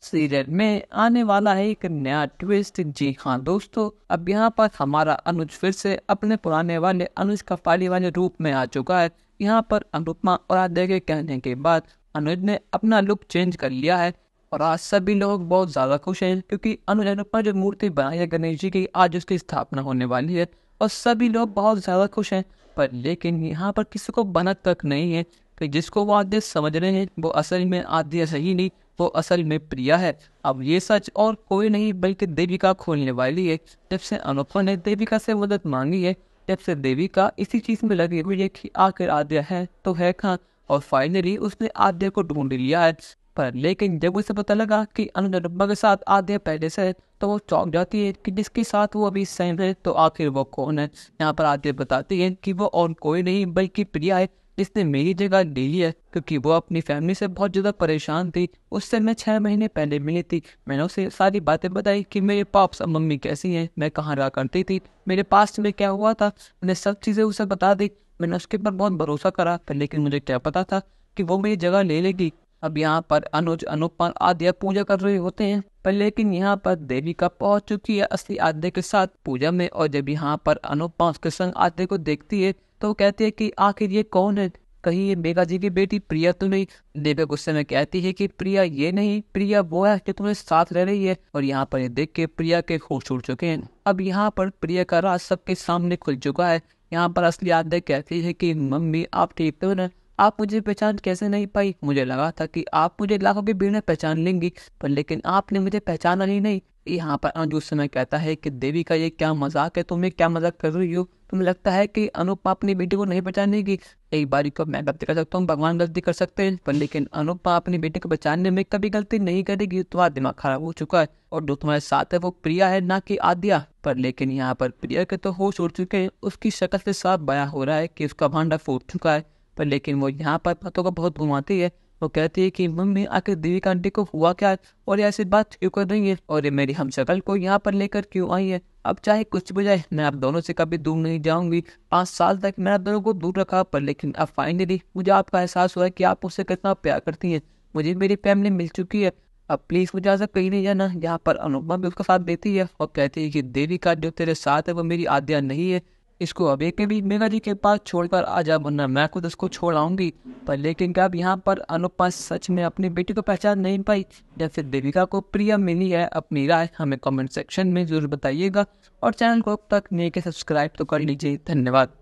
Serial में आने वाला है एक नया ट्विस्ट। जी हाँ दोस्तों, अब यहाँ पर हमारा अनुज फिर से अपने पुराने वाले अनुज कपाली वाले रूप में आ चुका है। यहाँ पर अनुपमा और आद्या के कहने के बाद अनुज ने अपना लुक चेंज कर लिया है और आज सभी लोग बहुत ज्यादा खुश हैं क्योंकि अनुज अनुपमा जो मूर्ति बनाई है गणेश जी की, आज उसकी स्थापना होने वाली है और सभी लोग बहुत ज्यादा खुश हैं। पर लेकिन यहाँ पर किसी को भनक तक नहीं है कि जिसको वो आद्या समझ रहे हैं वो असल में आद्या सही नहीं, वो असल में प्रिया है। अब ये सच और कोई नहीं बल्कि देविका खोलने वाली है। जब से अनुपमा ने देविका से मदद मांगी है, जब से देविका इसी चीज में लगी हुई है कि आखिर आद्या है तो है कहाँ, और फाइनली उसने आद्या को ढूंढ लिया है। पर लेकिन जब उसे पता लगा कि अनुज अनुपमा के साथ आद्या पहले से है तो वो चौंक जाती है कि जिसके साथ वो अभी सहम है तो आखिर वो कौन है। यहाँ पर आद्या बताती है कि वो और कोई नहीं बल्कि प्रिया है जिसने मेरी जगह ले ली है, क्योंकि वो अपनी फैमिली से बहुत ज़्यादा परेशान थी। उससे मैं 6 महीने पहले मिली थी। मैंने उसे सारी बातें बताई कि मेरे पाप्स और मम्मी कैसी हैं, मैं कहाँ रहा करती थी, मेरे पास्ट में क्या हुआ था। मैंने सब चीज़ें उसे बता दी। मैंने उसके ऊपर बहुत भरोसा करा, पर लेकिन मुझे क्या पता था कि वो मेरी जगह ले लेगी। अब यहाँ पर अनुज अनुपमा आद्या पूजा कर रहे होते हैं, पर लेकिन यहाँ पर देविका पहुंच चुकी है असली आद्या के साथ पूजा में। और जब यहाँ पर अनुपमा उसके संग आद्या को देखती है तो वो कहती है कि आखिर ये कौन है, कहीं ये मेघा जी की बेटी प्रिया तो नहीं। देविका गुस्से में कहती है कि प्रिया ये नहीं, प्रिया वो है जो तुम्हें साथ रह रही है। और यहाँ पर ये देख के प्रिया के होश उड़ चुके हैं। अब यहाँ पर प्रिया का राज सबके सामने खुल चुका है। यहाँ पर असली आद्या कहती है कि मम्मी आप ठीक तो ना, आप मुझे पहचान कैसे नहीं पाई, मुझे लगा था कि आप मुझे लाखों की भीड़ में पहचान लेंगी, पर लेकिन आपने मुझे पहचाना ही नहीं। यहाँ पर अनुज उस समय कहता है कि देवी का ये क्या मजाक है, तुम्हें क्या मजाक कर रही हो, तुम्हें लगता है कि अनुपमा अपनी बेटी को नहीं पहचानेगी। एक बारी को मैं गलती कर सकता हूँ, भगवान गलती कर सकते हैं, पर लेकिन अनुपमा अपनी बेटी को बचाने में कभी गलती नहीं करेगी। तुम्हारा दिमाग खराब हो चुका है और जो तुम्हारे साथ है वो प्रिया है ना कि आद्या। पर लेकिन यहाँ पर प्रिया के तो होश उड़ चुके हैं, उसकी शक्ल से साफ बयां हो रहा है कि उसका भांडा फूट चुका है। पर लेकिन वो यहाँ पर बातों को बहुत घुमाती है। वो कहती है कि मम्मी आखिर देविका आंटी को हुआ क्या, और ये ऐसी बात क्यों कर रही है, और ये मेरी हमशक्ल को यहाँ पर लेकर क्यों आई है। अब चाहे कुछ भी जाए, मैं आप दोनों से कभी दूर नहीं जाऊंगी। 5 साल तक मैंने आप दोनों को दूर रखा, पर लेकिन अब फाइनली मुझे आपका एहसास हुआ है कि आप मुझसे कितना प्यार करती हैं। मुझे मेरी फैमिली मिल चुकी है, अब प्लीज मुझे आज कहीं नहीं जाना। यहाँ पर अनुपमा भी उसका साथ देती है और कहती है कि देविका जो तेरे साथ है वो मेरी आद्या नहीं है, इसको अब एक भी मेघा जी के पास छोड़कर आ जा, वरना मैं खुद उसको छोड़ आऊंगी। पर लेकिन क्या अब यहाँ पर अनुपमा सच में अपनी बेटी को पहचान नहीं पाई या फिर देविका को प्रिया मिली है? अपनी राय हमें कमेंट सेक्शन में जरूर बताइएगा और चैनल को अब तक नहीं के सब्सक्राइब तो कर लीजिए। धन्यवाद।